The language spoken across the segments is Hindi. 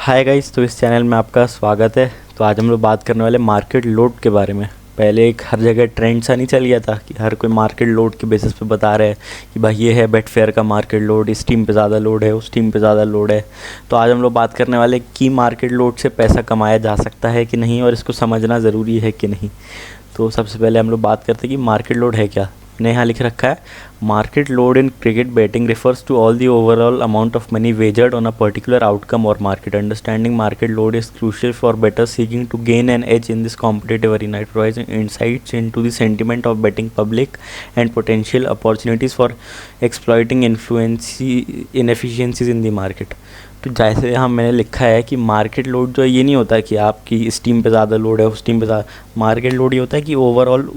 हाय गाइस, तो इस चैनल में आपका स्वागत है। तो आज हम लोग बात करने वाले मार्केट लोड के बारे में। पहले एक हर जगह ट्रेंड सा नहीं चल गया था कि हर कोई मार्केट लोड के बेसिस पे बता रहे हैं कि भाई ये है बेटफेयर का मार्केट लोड, इस टीम पे ज़्यादा लोड है, उस टीम पे ज़्यादा लोड है। तो आज हम लोग बात करने वाले कि मार्केट लोड से पैसा कमाया जा सकता है कि नहीं, और इसको समझना ज़रूरी है कि नहीं। तो सबसे पहले हम लोग बात करते हैं कि मार्केट लोड है क्या। मैंने यहाँ लिख रखा है, market load in cricket betting refers to all the overall amount of money wagered on a particular outcome और market. Understanding market load is crucial for better seeking to gain an edge in this competitive arena. It provides insights into the sentiment of betting public and potential opportunities for exploiting inefficiencies in the market. तो जैसे यहाँ मैंने लिखा है कि मार्केट लोड जो है ये नहीं होता कि आपकी इस टीम पे ज़्यादा लोड है, उस टीम पे ज़्यादा। मार्केट लोड ये होता है कि ओवरऑल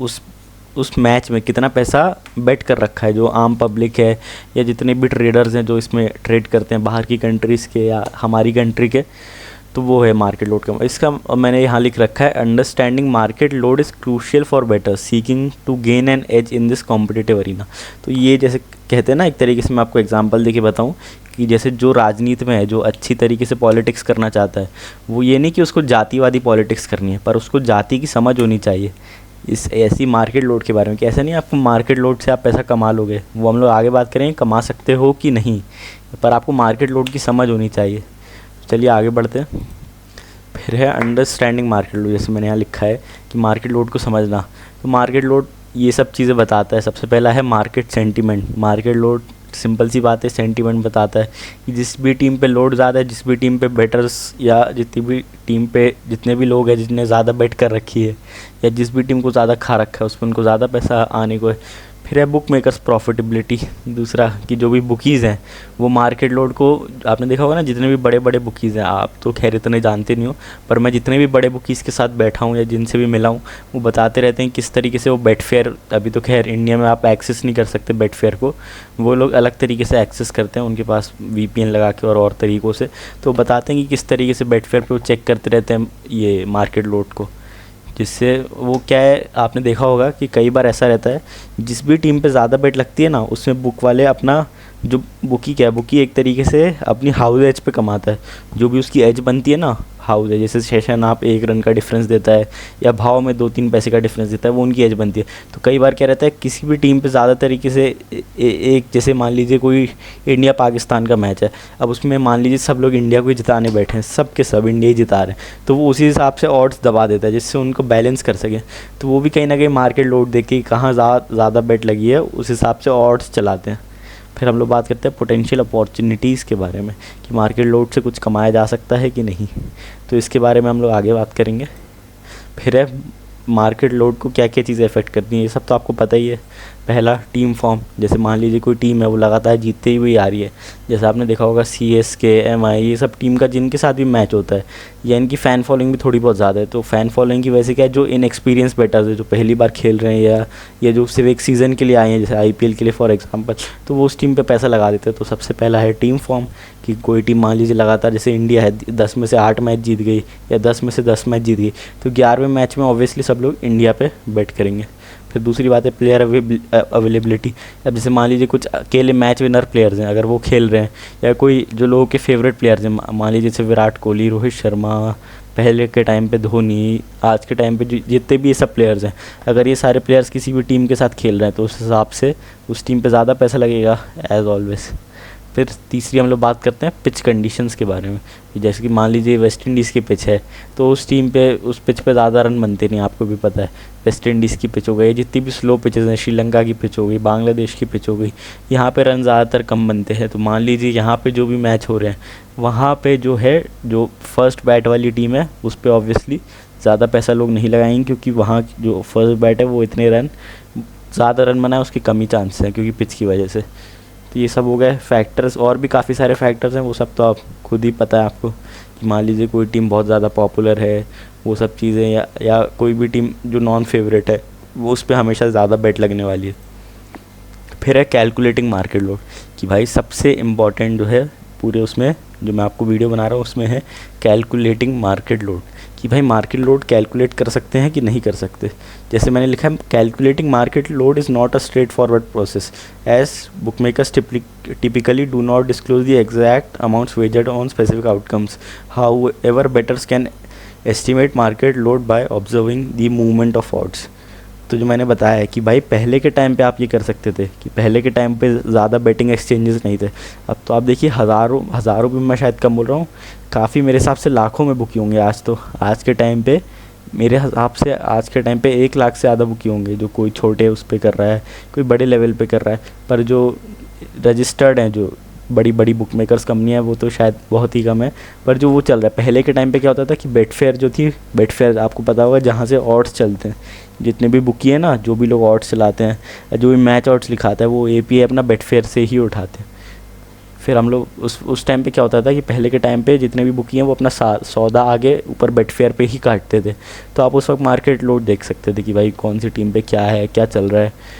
उस मैच में कितना पैसा बेट कर रखा है जो आम पब्लिक है या जितने भी ट्रेडर्स हैं जो इसमें ट्रेड करते हैं बाहर की कंट्रीज़ के या हमारी कंट्री के, तो वो है मार्केट लोड का। इसका मैंने यहाँ लिख रखा है, understanding market load is crucial for better seeking to gain an edge in this competitive arena. तो ये जैसे कहते हैं ना, एक तरीके से मैं आपको एग्जांपल देके बताऊँ कि जैसे जो राजनीति में है, जो अच्छी तरीके से पॉलिटिक्स करना चाहता है, वो ये नहीं कि उसको जातिवादी पॉलिटिक्स करनी है, पर उसको जाति की समझ होनी चाहिए इस ऐसी मार्केट लोड के बारे में कि ऐसा नहीं आपको मार्केट लोड से आप पैसा कमा लोगे। वो हम लोग आगे बात करेंगे कमा सकते हो कि नहीं, पर आपको मार्केट लोड की समझ होनी चाहिए। चलिए आगे बढ़ते हैं। फिर है अंडरस्टैंडिंग मार्केट लोड। जैसे मैंने यहाँ लिखा है कि मार्केट लोड को समझना, तो मार्केट लोड ये सब चीज़ें बताता है। सबसे पहला है market sentiment. Market load simple सी बात है, सेंटीमेंट बताता है कि जिस भी टीम पे लोड ज़्यादा है, जिस भी टीम पे बेटर्स या जितनी भी टीम पे जितने भी लोग हैं जितने ज़्यादा बेट कर रखी है या जिस भी टीम को ज़्यादा खा रखा है उस पर उनको ज़्यादा पैसा आने को है। फिर है बुक मेकर्स प्रॉफिटेबिलिटी। दूसरा कि जो भी बुकीज़ हैं वो मार्केट लोड को, आपने देखा होगा ना, जितने भी बड़े बड़े बुकीज़ हैं, आप तो खैर इतने जानते नहीं हो, पर मैं जितने भी बड़े बुकीज़ के साथ बैठा हूँ या जिनसे भी मिला हूँ वो बताते रहते हैं किस तरीके से वो बेटफेयर, अभी तो खैर इंडिया में आप एक्सेस नहीं कर सकते बेटफेयर को, वो लोग अलग तरीके से एक्सेस करते हैं उनके पास VPN लगा के और तरीक़ों से। तो बताते हैं कि किस तरीके से बेटफेयर पे वो चेक करते रहते हैं ये मार्केट लोड को, जिससे वो क्या है, आपने देखा होगा कि कई बार ऐसा रहता है जिस भी टीम पे ज़्यादा बेट लगती है ना, उसमें बुक वाले अपना जो बुकी क्या है, बुकी एक तरीके से अपनी हाउस एज पे कमाता है। जो भी उसकी एज बनती है ना, हाउस है, जैसे सेशन आप 1 रन का डिफरेंस देता है या भाव में 2-3 पैसे का डिफरेंस देता है, वो उनकी एज बनती है। तो कई बार क्या रहता है, किसी भी टीम पे ज़्यादा तरीके से एक जैसे मान लीजिए कोई इंडिया पाकिस्तान का मैच है, अब उसमें मान लीजिए सब लोग इंडिया को ही जिताने बैठे हैं, सब के सब इंडिया ही जिता रहे हैं, तो वो उसी हिसाब से ऑड्स दबा देता है जिससे उनको बैलेंस कर सकें। तो वो भी कहीं ना कहीं मार्केट लोड देख के कहाँ ज़्यादा बेट लगी है उस हिसाब से ऑड्स चलाते हैं। फिर हम लोग बात करते हैं पोटेंशियल अपॉर्चुनिटीज़ के बारे में कि मार्केट लोड से कुछ कमाया जा सकता है कि नहीं, तो इसके बारे में हम लोग आगे बात करेंगे। फिर है मार्केट लोड को क्या क्या चीज़ें अफेक्ट करती हैं, ये सब तो आपको पता ही है। पहला टीम फॉर्म, जैसे मान लीजिए कोई टीम है वो लगातार जीतते ही हुई आ रही है, जैसे आपने देखा होगा CSK, MI, ये सब टीम का जिनके साथ भी मैच होता है, या इनकी फ़ैन फॉलोइंग भी थोड़ी बहुत ज़्यादा है। तो फ़ैन फॉलोइंग की वजह से क्या है, जो इनएक्सपीरियंस बैटर्स है जो पहली बार खेल रहे हैं या जो सिर्फ एक सीज़न के लिए आए हैं, जैसे IPL के लिए फॉर एग्जाम्पल, तो वो उस टीम पर पैसा लगा देते हैं। तो सबसे पहला है टीम फॉर्म कि कोई टीम मान लीजिए लगातार, जैसे इंडिया है 10 में से 8 मैच जीत गई या 10 में से 10 मैच जीत गई, तो 11वें मैच में ऑब्वियसली सब लोग इंडिया पे बेट करेंगे। फिर दूसरी बात है प्लेयर अवेलेबिलिटी। अब जैसे मान लीजिए कुछ अकेले मैच विनर प्लेयर्स हैं, अगर वो खेल रहे हैं, या कोई जो लोगों के फेवरेट प्लेयर्स हैं, मान लीजिए जैसे विराट कोहली, रोहित शर्मा, पहले के टाइम पे धोनी, आज के टाइम पे जितने भी ये सब प्लेयर्स हैं, अगर ये सारे प्लेयर्स किसी भी टीम के साथ खेल रहे हैं तो उस हिसाब से उस टीम पे ज़्यादा पैसा लगेगा एज़ ऑलवेज। फिर तीसरी हम लोग बात करते हैं पिच कंडीशंस के बारे में। जैसे कि मान लीजिए वेस्ट इंडीज़ की पिच है, तो उस टीम पे उस पिच पे ज़्यादा रन बनते नहीं, आपको भी पता है। वेस्ट इंडीज़ की पिच हो गई, जितनी भी स्लो पिचेज़ हैं, श्रीलंका की पिच हो गई, बांग्लादेश की पिच हो गई, यहाँ पे रन ज़्यादातर कम बनते हैं। तो मान लीजिए यहाँ पे जो भी मैच हो रहे हैं वहाँ पे जो है, जो फर्स्ट बैट वाली टीम है उस पर ऑब्वियसली ज़्यादा पैसा लोग नहीं लगाएंगे, क्योंकि वहाँ जो फर्स्ट बैट है वो इतने रन ज़्यादा रन बनाए उसके कम ही चांस हैं क्योंकि पिच की वजह से। तो ये सब हो गए फैक्टर्स, और भी काफ़ी सारे फैक्टर्स हैं, वो सब तो आप खुद ही पता है आपको कि मान लीजिए कोई टीम बहुत ज़्यादा पॉपुलर है, वो सब चीज़ें, या कोई भी टीम जो नॉन फेवरेट है वो उस पर हमेशा ज़्यादा बेट लगने वाली है। फिर है कैलकुलेटिंग मार्केट लोड कि भाई सबसे इम्पॉर्टेंट जो है पूरे उसमें जो मैं आपको वीडियो बना रहा हूँ उसमें है कैलकुलेटिंग मार्केट लोड, कि भाई मार्केट लोड कैलकुलेट कर सकते हैं कि नहीं कर सकते। जैसे मैंने लिखा है, calculating market load is not a straight forward process as book makers typically do not disclose the exact amounts wagered on specific outcomes. However, bettors can estimate market load by observing the movement of odds. तो जो मैंने बताया है कि भाई पहले के टाइम पे आप ये कर सकते थे कि पहले के टाइम पे ज़्यादा बेटिंग एक्सचेंजेस नहीं थे। अब तो आप देखिए हज़ारों भी मैं शायद कम बोल रहा हूँ, काफ़ी मेरे हिसाब से लाखों में बुकी होंगे आज तो। आज के टाइम पे मेरे हिसाब से आज के टाइम पे 1 लाख से ज़्यादा बुकी होंगे, जो कोई छोटे उस पर कर रहा है, कोई बड़े लेवल पे कर रहा है। पर जो रजिस्टर्ड हैं, जो बड़ी बड़ी बुक मेकर्स कंपनी है, वो तो शायद बहुत ही कम है। पर जो वो चल रहा है, पहले के टाइम पे क्या होता था कि बेटफेयर जो थी, बेटफेयर आपको पता होगा जहाँ से ऑड्स चलते हैं, जितने भी बुकी है ना, जो भी लोग ऑड्स चलाते हैं, जो भी मैच ऑड्स लिखाता है, वो एपीआई अपना बेटफेयर से ही उठाते हैं। फिर हम लोग उस टाइम पे क्या होता था कि पहले के टाइम पे जितने भी बुकी हैं वो अपना सौदा आगे ऊपर बेटफेयर पे ही काटते थे। तो आप उस वक्त मार्केट लोड देख सकते थे कि भाई कौन सी टीम पे क्या है, क्या चल रहा है।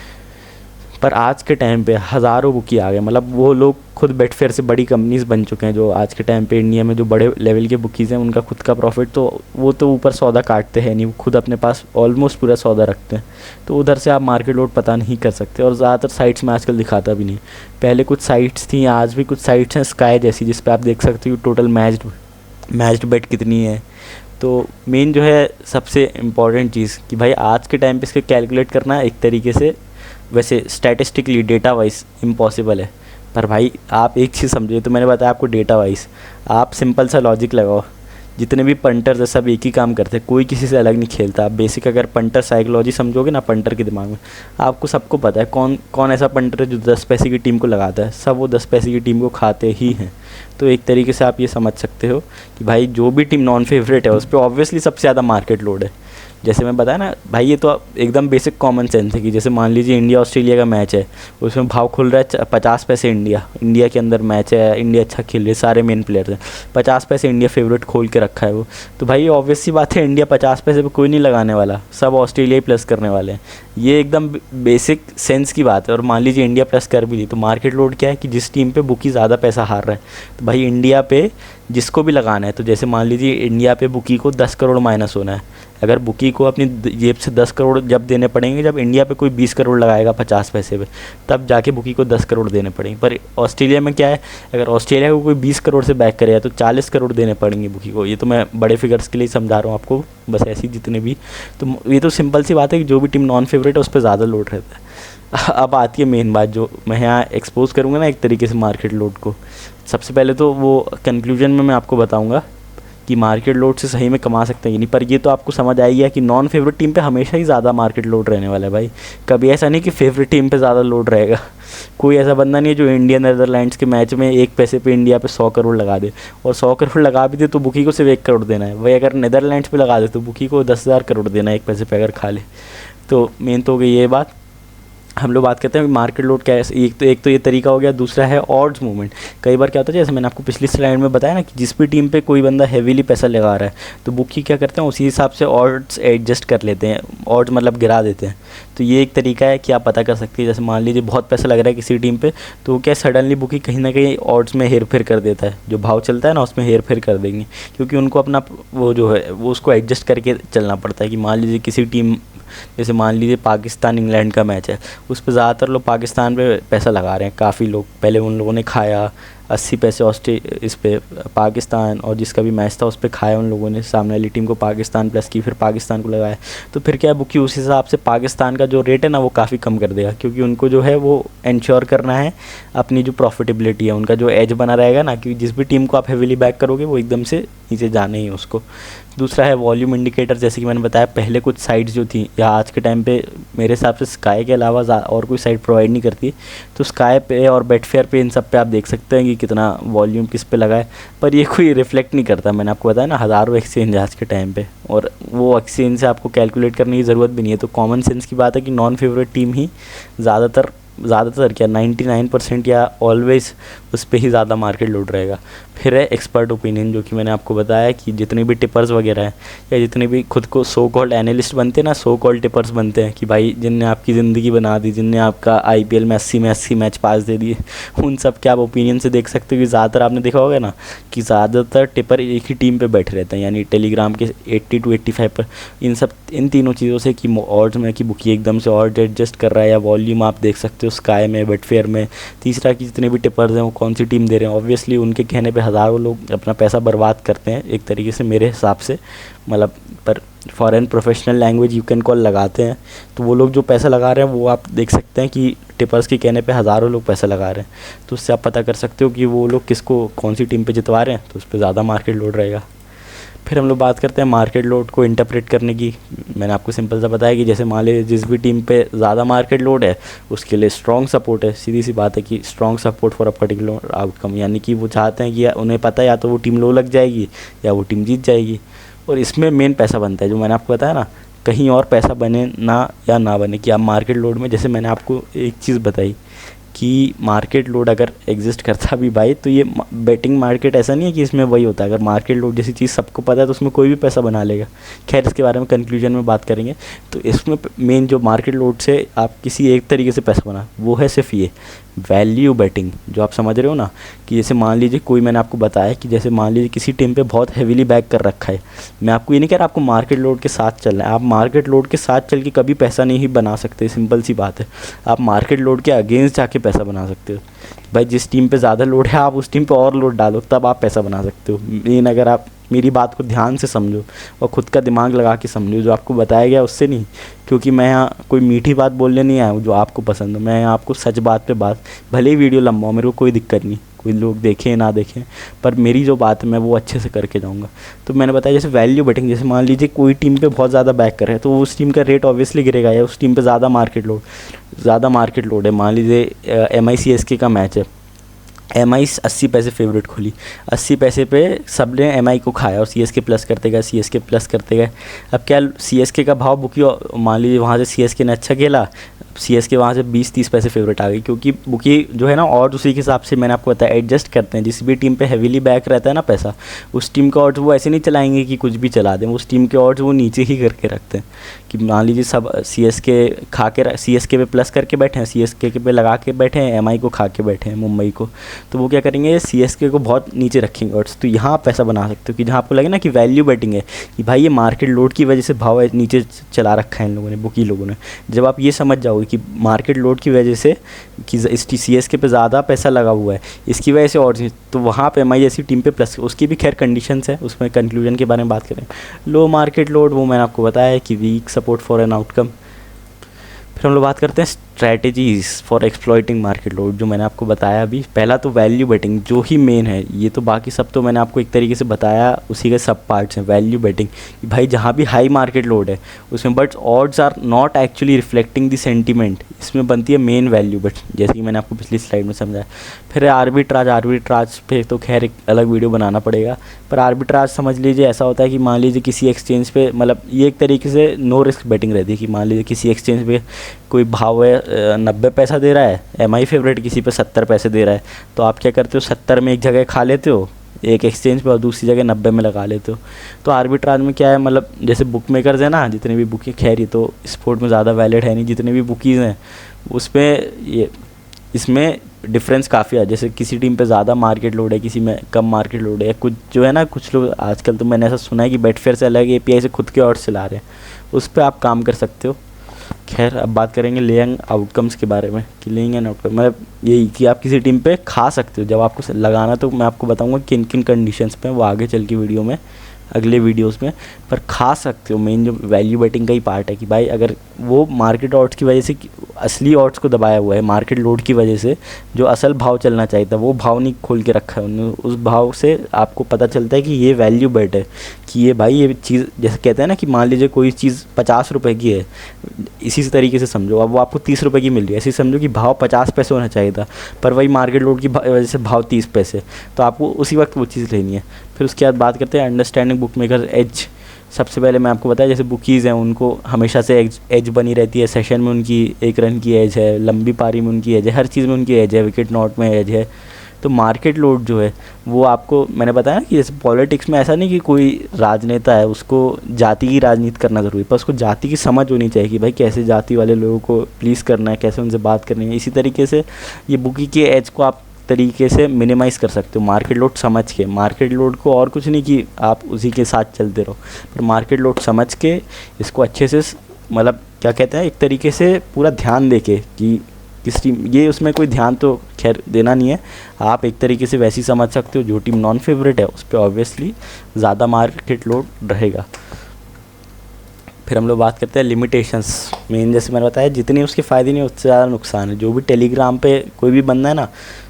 पर आज के टाइम पे हज़ारों बुकी आ गए, मतलब वो लोग खुद बेटफेयर से बड़ी कंपनीज बन चुके हैं। जो आज के टाइम पे इंडिया में जो बड़े लेवल के बुकीज़ हैं, उनका खुद का प्रॉफिट तो वो तो ऊपर सौदा काटते हैं नहीं, वो खुद अपने पास ऑलमोस्ट पूरा सौदा रखते हैं। तो उधर से आप मार्केट लोड पता नहीं कर सकते, और ज़्यादातर साइट्स में आजकल दिखाता भी नहीं। पहले कुछ साइट्स थी, आज भी कुछ साइट्स हैं स्काई जैसी, जिस पर आप देख सकते हो टोटल मैच्ड बेट कितनी है। तो मेन जो है सबसे इम्पॉर्टेंट चीज़ कि भाई आज के टाइम पे इसके कैलकुलेट करना एक तरीके से, वैसे स्टैटिस्टिकली डेटा वाइज इम्पॉसिबल है। पर भाई आप एक चीज़ समझिए, तो मैंने बताया आपको डेटा वाइज, आप सिंपल सा लॉजिक लगाओ। जितने भी पंटर्स है सब एक ही काम करते हैं, कोई किसी से अलग नहीं खेलता। आप बेसिक अगर पंटर साइकोलॉजी समझोगे ना, पंटर के दिमाग में, आपको सबको पता है कौन कौन ऐसा पंटर है जो 10 पैसे की टीम को लगाता है। सब वो 10 पैसे की टीम को खाते ही हैं। तो एक तरीके से आप ये समझ सकते हो कि भाई जो भी टीम नॉन फेवरेट है उस पर ऑब्वियसली सबसे ज़्यादा मार्केट लोड है। जैसे मैं बताया ना भाई, ये तो एकदम बेसिक कॉमन सेंस है कि जैसे मान लीजिए इंडिया ऑस्ट्रेलिया का मैच है, उसमें भाव खुल रहा है 50 पैसे। इंडिया के अंदर मैच है, इंडिया अच्छा खेल रही है, सारे मेन प्लेयर्स हैं, 50 पैसे इंडिया फेवरेट खोल के रखा है वो। तो भाई ऑब्वियस सी बात है, इंडिया 50 पैसे पे कोई नहीं लगाने वाला, सब ऑस्ट्रेलिया ही प्लस करने वाले हैं। ये एकदम बेसिक सेंस की बात है। और मान लीजिए इंडिया प्लस कर भी ली, तो मार्केट लोड क्या है कि जिस टीम पे बुकी ज़्यादा पैसा हार रहा है, तो भाई इंडिया पे जिसको भी लगाना है, तो जैसे मान लीजिए इंडिया पे बुकी को 10 करोड़ माइनस होना है। अगर बुकी को अपनी जेब से 10 करोड़ जब देने पड़ेंगे, जब इंडिया पे कोई 20 करोड़ लगाएगा 50 पैसे पे, तब जाके बुकी को 10 करोड़ देने पड़ेंगे। पर ऑस्ट्रेलिया में क्या है, अगर ऑस्ट्रेलिया को कोई 20 करोड़ से बैक करेगा तो 40 करोड़ देने पड़ेंगे बुकी को। ये तो मैं बड़े फिगर्स के लिए समझा रहा हूँ आपको, बस ऐसी जितने भी। तो ये तो सिंपल सी बात है कि जो भी टीम नॉन फेवरेट है उस पर ज़्यादा लोड रहता है। अब आती है मेन बात, जो मैं यहाँ एक्सपोज करूँगा ना एक तरीके से मार्केट लोड को। सबसे पहले तो वो कंक्लूजन में मैं आपको बताऊँगा कि मार्केट लोड से सही में कमा सकते हैं कि नहीं। पर ये तो आपको समझ आ गया कि नॉन फेवरेट टीम पे हमेशा ही ज़्यादा मार्केट लोड रहने वाला है भाई। कभी ऐसा नहीं कि फेवरेट टीम पे ज़्यादा लोड रहेगा। कोई ऐसा बंदा नहीं है जो इंडिया नीदरलैंड्स के मैच में 1 पैसे पे इंडिया पे 100 करोड़ लगा दे, और 100 करोड़ लगा भी दे तो बुकी को सिर्फ 1 करोड़ देना है। वही अगर नीदरलैंड्स पे लगा दे तो बुकी को 10,000 करोड़ देना है 1 पैसे पे अगर खा ले। तो मेन तो हो गई ये बात। हम लोग बात करते हैं मार्केट लोड क्या है। एक तो ये तरीका हो गया, दूसरा है ऑड्स मूवमेंट। कई बार क्या होता है, जैसे मैंने आपको पिछली स्लाइड में बताया ना कि जिस भी टीम पे कोई बंदा हेवीली पैसा लगा रहा है, तो बुकी क्या करते हैं, उसी हिसाब से ऑड्स एडजस्ट कर लेते हैं, ऑड्स मतलब गिरा देते हैं। तो ये एक तरीका है कि आप पता कर सकते हैं। जैसे मान लीजिए बहुत पैसा लग रहा है किसी टीम पे, तो क्या सडनली बुकी कहीं ना कहीं ऑड्स में हेर फेर कर देता है, जो भाव चलता है ना उसमें हेर फेर कर देंगे, क्योंकि उनको अपना वो जो है वो उसको एडजस्ट करके चलना पड़ता है। कि मान लीजिए किसी टीम, जैसे मान लीजिए पाकिस्तान इंग्लैंड का मैच है, उस पर ज़्यादातर लोग पाकिस्तान पे पैसा लगा रहे हैं। काफ़ी लोग पहले उन लोगों ने खाया 80 पैसे इस पे पाकिस्तान, और जिसका भी मैच था उस पर खाया उन लोगों ने, सामने वाली टीम को पाकिस्तान प्लस की, फिर पाकिस्तान को लगाया। तो फिर क्या बुकी उस हिसाब से पाकिस्तान का जो रेट है ना वो काफ़ी कम कर देगा, क्योंकि उनको जो है वो इंश्योर करना है अपनी जो प्रॉफिटेबिलिटी है, उनका जो एज बना रहेगा ना, क्योंकि जिस भी टीम को आप हेवीली बैक करोगे वो एकदम से नीचे जाना ही उसको। दूसरा है वॉल्यूम इंडिकेटर। जैसे कि मैंने बताया पहले कुछ साइट्स जो थी, या आज के टाइम पे मेरे हिसाब से स्काई के अलावा और कोई साइट प्रोवाइड नहीं करती, तो स्काई पे और बेटफेयर पे इन सब पे आप देख सकते हैं कि कितना वॉल्यूम किस पे लगा है। पर ये कोई रिफ्लेक्ट नहीं करता। मैंने आपको बताया ना हज़ारों एक्सचेंज आज के टाइम पे, और वो एक्सचेंज से आपको कैलकुलेट करने की ज़रूरत भी नहीं है। तो कॉमन सेंस की बात है कि नॉन फेवरेट टीम ही ज़्यादातर ज़्यादातर क्या 99% या ऑलवेज उस पर ही ज़्यादा मार्केट लोड रहेगा। फिर है एक्सपर्ट ओपिनियन, जो कि मैंने आपको बताया कि जितने भी टिपर्स वगैरह हैं या जितने भी खुद को सो कॉल्ड एनालिस्ट बनते हैं ना, सो कॉल्ड टिपर्स बनते हैं कि भाई जिनने आपकी ज़िंदगी बना दी, जिनने आपका IPL में 80 मैच पास दे दिए, उन सब के आप ओपिनियन से देख सकते हो कि ज़्यादातर आपने देखा होगा ना कि ज़्यादातर टिपर एक ही टीम पे बैठे रहते हैं, यानी टेलीग्राम के 80 to 85 पर। इन तीनों चीज़ों से कि ऑड्स में कि बुकी एकदम से ऑड्स एडजस्ट कर रहा है, या वॉल्यूम आप देख सकते हो स्काई में, बेटफेयर में। तीसरा कि जितने भी टिपर्स हैं वो कौन सी टीम दे रहे हैं। ऑब्वियसली उनके कहने पे हज़ारों लोग अपना पैसा बर्बाद करते हैं एक तरीके से मेरे हिसाब से, मतलब पर foreign professional language you can call लगाते हैं। तो वो लोग जो पैसा लगा रहे हैं वो आप देख सकते हैं कि टिपर्स के कहने पे हज़ारों लोग पैसा लगा रहे हैं। तो उससे आप पता कर सकते हो कि वो लोग किसको कौन सी टीम पे जितवा रहे हैं, तो उस पर ज़्यादा मार्केट लोड रहेगा। फिर हम लोग बात करते हैं मार्केट लोड को इंटरप्रेट करने की। मैंने आपको सिंपल सा बताया कि जैसे मान लीजिए जिस भी टीम पे ज़्यादा मार्केट लोड है उसके लिए स्ट्रॉन्ग सपोर्ट है। सीधी सी बात है कि strong support for a particular outcome, यानी कि वो चाहते हैं कि उन्हें पता है या तो वो टीम लो लग जाएगी या वो टीम जीत जाएगी। और इसमें मेन पैसा बनता है, जो मैंने आपको बताया ना, कहीं और पैसा बने ना या ना बने कि आप मार्केट लोड में, जैसे मैंने आपको एक चीज़ बताई कि मार्केट लोड अगर एग्जिस्ट करता भी भाई, तो ये बेटिंग मार्केट ऐसा नहीं है कि इसमें वही होता है। अगर मार्केट लोड जैसी चीज़ सबको पता है तो उसमें कोई भी पैसा बना लेगा। खैर इसके बारे में कंक्लूजन में बात करेंगे। तो इसमें मेन जो मार्केट लोड से आप किसी एक तरीके से पैसा बना, वो है सिर्फ ये वैल्यू बेटिंग, जो आप समझ रहे हो ना। कि जैसे मान लीजिए कोई, मैंने आपको बताया कि जैसे मान लीजिए किसी टीम पे बहुत हैवीली बैक कर रखा है। मैं आपको ये नहीं कह रहा आपको मार्केट लोड के साथ चलना है, आप मार्केट लोड के साथ चल के कभी पैसा नहीं बना सकते, सिंपल सी बात है। आप मार्केट लोड के अगेंस्ट जाके पैसा बना सकते हो। भाई जिस टीम पे ज़्यादा लोड है आप उस टीम पे और लोड डालो, तब आप पैसा बना सकते हो। मेन अगर आप मेरी बात को ध्यान से समझो और ख़ुद का दिमाग लगा के समझो, जो आपको बताया गया उससे नहीं। क्योंकि मैं यहाँ कोई मीठी बात बोलने नहीं आया हूँ जो आपको पसंद हो, मैं यहाँ आपको सच बात पे बात, भले ही वीडियो लंबा हो मेरे को कोई दिक्कत नहीं, कोई लोग देखें ना देखें, पर मेरी जो बात है मैं वो अच्छे से करके जाऊँगा। तो मैंने बताया जैसे वैल्यू बेटिंग, जैसे मान लीजिए कोई टीम पे बहुत ज़्यादा बैक कर रहा है तो उस टीम का रेट ऑब्वियसली गिरेगा, या उस टीम पे ज़्यादा मार्केट लोड है। मान लीजिए MI CSK का मैच है, MI 80 पैसे फेवरेट खोली, 80 पैसे पे सब ने MI को खाया और CSK प्लस करते गए। अब क्या CSK का भाव बुकी, मान लीजिए वहाँ से CSK ने अच्छा खेला, CSK वहाँ से 20-30 पैसे फेवरेट आ गई, क्योंकि बुकी जो है ना और उसी के हिसाब से मैंने आपको बताया एडजस्ट करते हैं। जिस भी टीम पे हैवीली बैक रहता है ना पैसा, उस टीम का ऑड्स वो ऐसे नहीं चलाएंगे कि कुछ भी चला दें, उस टीम के ऑड्स वो नीचे ही करके रखते हैं। कि मान लीजिए सब CSK खा के CSK पे प्लस करके बैठे हैं, CSK पे लगा के बैठे हैं, MI को खा के बैठे हैं मुंबई को, तो वो क्या करेंगे CSK को बहुत नीचे रखेंगे ऑड्स। तो यहाँ आप पैसा बना सकते हो कि जहाँ आपको लगे ना कि वैल्यू बेटिंग है कि भाई ये मार्केट लोड की वजह से भाव नीचे चला रखा है इन लोगों ने, बुकी लोगों ने। जब आप ये समझ जाओगे कि मार्केट लोड की वजह से कि इस CSK पे ज़्यादा पैसा लगा हुआ है, इसकी वजह से और, तो वहाँ पे MI जैसी टीम पे प्लस, उसकी भी खैर कंडीशंस है, उसमें कंक्लूजन के बारे में बात करें। लो मार्केट लोड वो मैंने आपको बताया कि weak support for an outcome. फिर हम लोग बात करते हैं strategies for exploiting market load, जो मैंने आपको बताया अभी। पहला तो वैल्यू बेटिंग जो ही मेन है, ये तो बाकी सब तो मैंने आपको एक तरीके से बताया, उसी के सब पार्ट्स हैं। वैल्यू बेटिंग भाई जहाँ भी हाई मार्केट लोड है उसमें but odds are not actually reflecting the sentiment, इसमें बनती है मेन वैल्यू बेट, जैसे कि मैंने आपको पिछली स्लाइड में समझाया। फिर आर्बिट्राज पे तो खैर एक अलग वीडियो बनाना पड़ेगा, पर आर्बिट्राज समझ लीजिए ऐसा होता है कि मान लीजिए किसी एक्सचेंज पे, मतलब ये एक तरीके से नो रिस्क बेटिंग रहती है कि मान लीजिए किसी एक्सचेंज पे कोई भाव है 90 पैसा दे रहा है, MI फेवरेट किसी पे 70 पैसे दे रहा है, तो आप क्या करते हो 70 में एक जगह खा लेते हो एक एक्सचेंज पे और दूसरी जगह 90 में लगा लेते हो। तो आर्बिट्राज में क्या है, मतलब जैसे बुक मेकर्स हैं ना, जितने भी बुकी, खैर ये तो स्पोर्ट में ज़्यादा वैलिड है नहीं, जितने भी बुकीज़ हैं उसमें ये इसमें डिफरेंस काफ़ी है। जैसे किसी टीम पे ज़्यादा मार्केट लोड है, किसी में कम मार्केट लोड है। कुछ जो है ना, कुछ लोग आजकल तो मैंने ऐसा सुना है कि बेटफेयर से अलग API से खुद के ऑड्स चला रहे हैं, उस पर आप काम कर सकते हो। खैर अब बात करेंगे लेइंग आउटकम्स के बारे में कि लेइंग एंड आउटकम मतलब यही कि आप किसी टीम पे खा सकते हो। जब आपको लगाना तो मैं आपको बताऊंगा किन किन कंडीशंस पे, वो आगे चल के वीडियो में, अगले वीडियोस में, पर खा सकते हो। मेन जो वैल्यू बेटिंग का ही पार्ट है कि भाई अगर वो मार्केट ऑड्स की वजह से, असली ऑड्स को दबाया हुआ है मार्केट लोड की वजह से, जो असल भाव चलना चाहिए था वो भाव नहीं खोल के रखा है उन्होंने, उस भाव से आपको पता चलता है कि ये वैल्यू बेट है कि ये भाई ये चीज़, जैसे कहते हैं ना कि मान लीजिए कोई चीज़ 50 रुपये की है, इसी तरीके से समझो, अब वो आपको 30 रुपये की मिल रही है, ऐसे समझो कि भाव 50 पैसे होना चाहिए था, पर वही मार्केट लोड की वजह से भाव 30 पैसे, तो आपको उसी वक्त वो चीज़ लेनी है। फिर उसके बाद बात करते हैं अंडरस्टैंडिंग बुक मेकर एज सबसे पहले मैं आपको बताया जैसे बुकीज़ हैं उनको हमेशा से एज बनी रहती है, सेशन में उनकी 1 रन की एज है, लंबी पारी में उनकी एज है, हर चीज़ में उनकी एज है, विकेट नॉट में एज है। तो मार्केट लोड जो है वो आपको मैंने बताया ना कि जैसे पॉलिटिक्स में ऐसा नहीं कि कोई राजनेता है उसको जाति की राजनीति करना ज़रूरी, पर उसको जाति की समझ होनी चाहिए कि भाई कैसे जाति वाले लोगों को प्लीज़ करना है, कैसे उनसे बात करनी है। इसी तरीके से ये बुकी के एज को आप तरीके से मिनिमाइज़ कर सकते हो मार्केट लोड समझ के। मार्केट लोड को और कुछ नहीं कि आप उसी के साथ चलते रहो, पर मार्केट लोड समझ के इसको अच्छे से मतलब क्या कहते हैं एक तरीके से पूरा ध्यान दे के कि किस टीम, ये उसमें कोई ध्यान तो खैर देना नहीं है, आप एक तरीके से वैसी समझ सकते हो जो टीम नॉन फेवरेट है उस पर ऑब्वियसली ज़्यादा मार्केट लोड रहेगा। फिर हम लोग बात करते हैं लिमिटेशंस। मेन जैसे मैंने बताया जितने उसके फ़ायदे नहीं उससे ज़्यादा नुकसान है। जो भी टेलीग्राम पे कोई भी बंदा है ना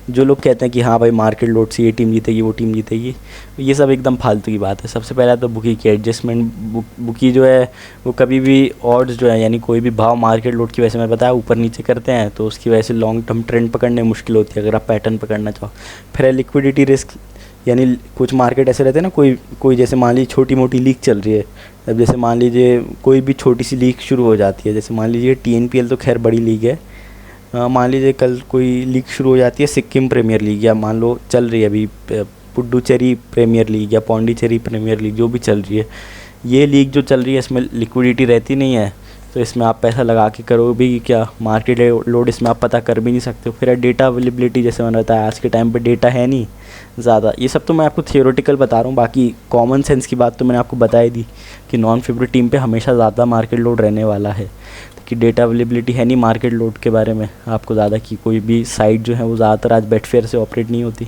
जो लोग कहते हैं कि हाँ भाई मार्केट लोड से ये टीम जीतेगी वो टीम जीतेगी, ये सब एकदम फालतू की बात है। सबसे पहला तो बुकी की एडजस्टमेंट, बुकी जो है वो कभी भी ऑड्स जो है यानी कोई भी भाव मार्केट लोड की वजह से मैंने बताया ऊपर नीचे करते हैं तो उसकी वजह से लॉन्ग टर्म ट्रेंड पकड़ने मुश्किल होती है अगर आप पैटर्न पकड़ना चाहो। फिर है लिक्विडिटी रिस्क, यानी कुछ मार्केट ऐसे रहते हैं ना कोई जैसे मान लीजिए छोटी मोटी लीक चल रही है। अब जैसे मान लीजिए कोई भी छोटी सी लीक शुरू हो जाती है, जैसे मान लीजिए TNPL तो खैर बड़ी लीग है, मान लीजिए कल कोई लीग शुरू हो जाती है सिक्किम प्रीमियर लीग या मान लो चल रही है अभी पुडुचेरी प्रीमियर लीग या पौंडीचेरी प्रीमियर लीग जो भी चल रही है, ये लीग जो चल रही है इसमें लिक्विडिटी रहती नहीं है तो इसमें आप पैसा लगा के करो भी क्या, मार्केट लोड इसमें आप पता कर भी नहीं सकते हो। फिर डेटा अवेलेबिलिटी, जैसे मैंने बताया आज के टाइम पे डेटा है नहीं ज़्यादा। ये सब तो मैं आपको थियोरेटिकल बता रहा हूँ, बाकी कॉमन सेंस की बात तो मैंने आपको बता ही दी कि नॉन फेवरेट टीम पे हमेशा ज़्यादा मार्केट लोड रहने वाला है कि डेटा अवेलेबिलिटी है नहीं मार्केट लोड के बारे में आपको ज़्यादा, कि कोई भी साइट जो है वो ज़्यादातर आज बेटफेयर से ऑपरेट नहीं होती।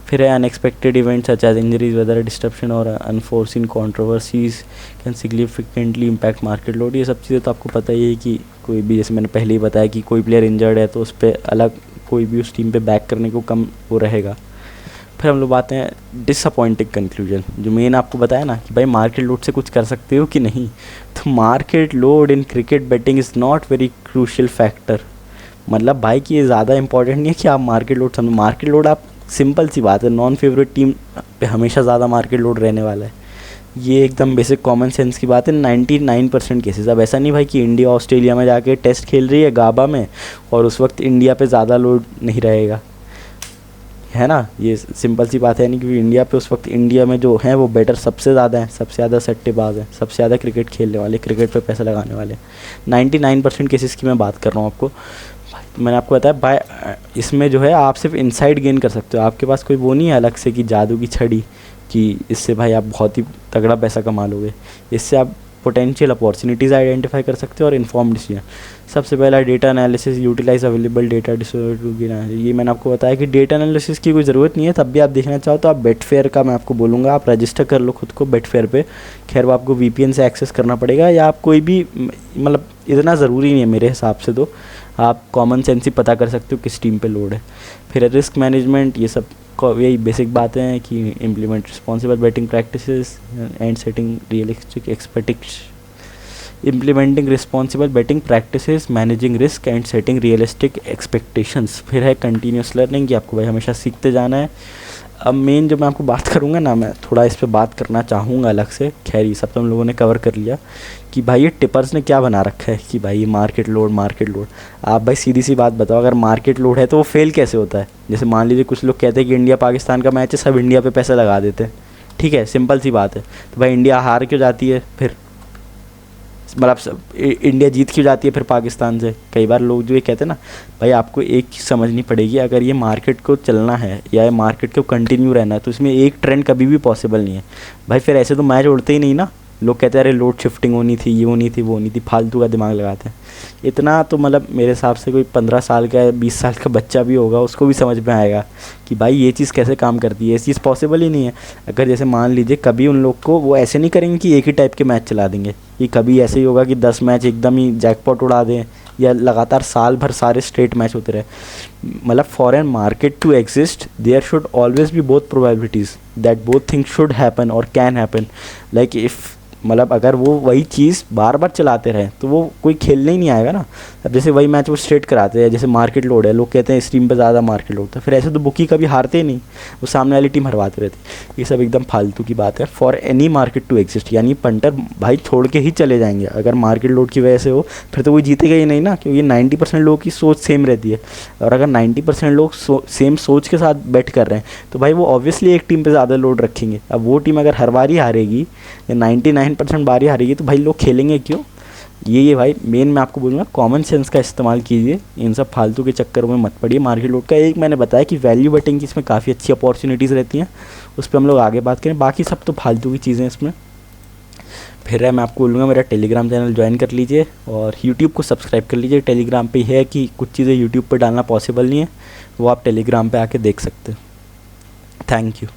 फिर है unexpected events such as injuries, weather disruption और unforeseen controversies can significantly impact market load. ये सब चीज़ें तो आपको पता ही है कि कोई भी, जैसे मैंने पहले ही बताया कि कोई प्लेयर इंजर्ड है तो उस पर अलग कोई भी उस टीम पे बैक करने को कम वो रहेगा। फिर हम लोग बात हैं डिसअपॉइंटिंग कंक्लूजन, जो मेन आपको बताया ना कि भाई मार्केट लोड से कुछ कर सकते हो कि नहीं। तो market load in cricket betting is not very crucial factor, मतलब भाई कि ये ज़्यादा इंपॉर्टेंट नहीं है कि आप मार्केट लोड समझो। मार्केट लोड आप सिंपल सी बात है, नॉन फेवरेट टीम पे हमेशा ज़्यादा मार्केट लोड रहने वाला है, ये एकदम बेसिक कॉमन सेंस की बात है 99% केसेस। अब ऐसा नहीं भाई कि इंडिया ऑस्ट्रेलिया में जाके टेस्ट खेल रही है गाबा में और उस वक्त इंडिया पे ज़्यादा लोड नहीं रहेगा, है ना। ये सिंपल सी बात है नहीं, क्योंकि इंडिया पे उस वक्त इंडिया में जो हैं वो बैटर सबसे ज़्यादा हैं, सबसे ज़्यादा सट्टेबाज हैं, सबसे ज़्यादा क्रिकेट खेलने वाले, क्रिकेट पे पैसा लगाने वाले। 99% केसेस की मैं बात कर रहा हूँ आपको। मैंने आपको बताया भाई इसमें जो है आप सिर्फ इनसाइड गेन कर सकते हो, आपके पास कोई वो नहीं है अलग से कि जादू की छड़ी कि इससे भाई आप बहुत ही तगड़ा पैसा कमा लोगे। इससे आप पोटेंशियल अपॉर्चुनिटीज़ आइडेंटिफाई कर सकते हो और इन्फॉर्म डिसीजन। सबसे पहला data analysis, utilise available data ये मैंने आपको बताया कि डेटा एनालिसिस की कोई ज़रूरत नहीं है, तब भी आप देखना चाहो तो आप बेटफेयर का मैं आपको बोलूँगा आप रजिस्टर कर लो खुद को बेटफेयर पे। खैर वो आपको VPN से एक्सेस करना पड़ेगा या आप कोई भी मतलब इतना ज़रूरी नहीं है मेरे हिसाब से, तो आप कॉमन सेंस ही पता कर सकते हो किस टीम पे लोड है। फिर रिस्क मैनेजमेंट, ये सब यही बेसिक बातें हैं कि implement responsible batting practices and setting realistic expectations, implementing responsible batting practices, managing risk and setting realistic expectations. फिर है कंटिन्यूस लर्निंग, कि आपको भाई हमेशा सीखते जाना है। अब मेन जो मैं आपको बात करूँगा ना, मैं थोड़ा इस पर बात करना चाहूँगा अलग से। खैर ये सब तो हम लोगों ने कवर कर लिया कि भाई ये टिपर्स ने क्या बना रखा है कि भाई ये मार्केट लोड। आप भाई सीधी सी बात बताओ, अगर मार्केट लोड है तो वो फेल कैसे होता है। जैसे मान लीजिए कुछ लोग कहते हैं कि इंडिया पाकिस्तान का मैच है, सब इंडिया पे पैसा लगा देते हैं, ठीक है, सिंपल सी बात है। तो भाई इंडिया हार क्यों जाती है फिर, मतलब इंडिया जीत क्यों जाती है फिर पाकिस्तान से। कई बार लोग जो ये कहते हैं ना, भाई आपको एक चीज़ समझनी पड़ेगी, अगर ये मार्केट को चलना है या ये मार्केट को कंटिन्यू रहना है तो इसमें एक ट्रेंड कभी भी पॉसिबल नहीं है भाई। फिर ऐसे तो मैच उड़ते ही नहीं ना। लोग कहते हैं अरे लोड शिफ्टिंग होनी थी, ये होनी थी, वो होनी थी, फालतू का दिमाग लगाते हैं। इतना तो मतलब मेरे हिसाब से कोई 15 साल का या 20 साल का बच्चा भी होगा उसको भी समझ में आएगा कि भाई ये चीज़ कैसे काम करती है, ये चीज़ पॉसिबल ही नहीं है। अगर जैसे मान लीजिए कभी उन लोग को वो ऐसे नहीं करेंगे कि एक ही टाइप के मैच चला देंगे, कि कभी ऐसे ही होगा कि 10 मैच एकदम ही जैकपॉट उड़ा दें या लगातार साल भर सारे स्ट्रेट मैच होते रहे। मतलब for an market to exist there should always be both probabilities that both things should happen और कैन हैपन। लाइक इफ़ मतलब अगर वो वही चीज़ बार बार चलाते रहे तो वो कोई खेलने ही नहीं आएगा ना। अब जैसे वही मैच वो स्ट्रेट कराते हैं, जैसे मार्केट लोड है, लोग कहते हैं स्ट्रीम पे ज़्यादा मार्केट लोड था, फिर ऐसे तो बुकी कभी हारते ही नहीं, वो सामने वाली टीम हरवाती रहती। ये सब एकदम फालतू की बात है। For any market to exist, यानी पंटर भाई छोड़ के ही चले जाएंगे अगर मार्केट लोड की वजह से हो, फिर तो कोई जीतेगा ही नहीं ना, क्योंकि 90% लोगों की सोच सेम रहती है। और अगर 90% लोग सेम सोच के साथ बैट कर रहे हैं तो भाई वो ऑब्वियसली एक टीम पे ज़्यादा लोड रखेंगे। अब वो टीम अगर हर बार ही हारेगी या 99% बारी हारेगी तो भाई लोग खेलेंगे क्यों? ये भाई मेन मैं आपको बोलूँगा, कॉमन सेंस का इस्तेमाल कीजिए, इन सब फालतू के चक्करों में मत पड़िए। मार्केट लोड का एक मैंने बताया कि वैल्यू बेटिंग की इसमें काफ़ी अच्छी अपॉर्चुनिटीज़ रहती हैं, उस पर हम लोग आगे बात करें, बाकी सब तो फालतू की चीज़ें इसमें। फिर मैं आपको बोलूँगा मेरा टेलीग्राम चैनल ज्वाइन कर लीजिए और यूट्यूब को सब्सक्राइब कर लीजिए। टेलीग्राम पे है कि कुछ चीज़ें यूट्यूब पर डालना पॉसिबल नहीं है, वो आप टेलीग्राम पे आके देख सकते हो। Thank you.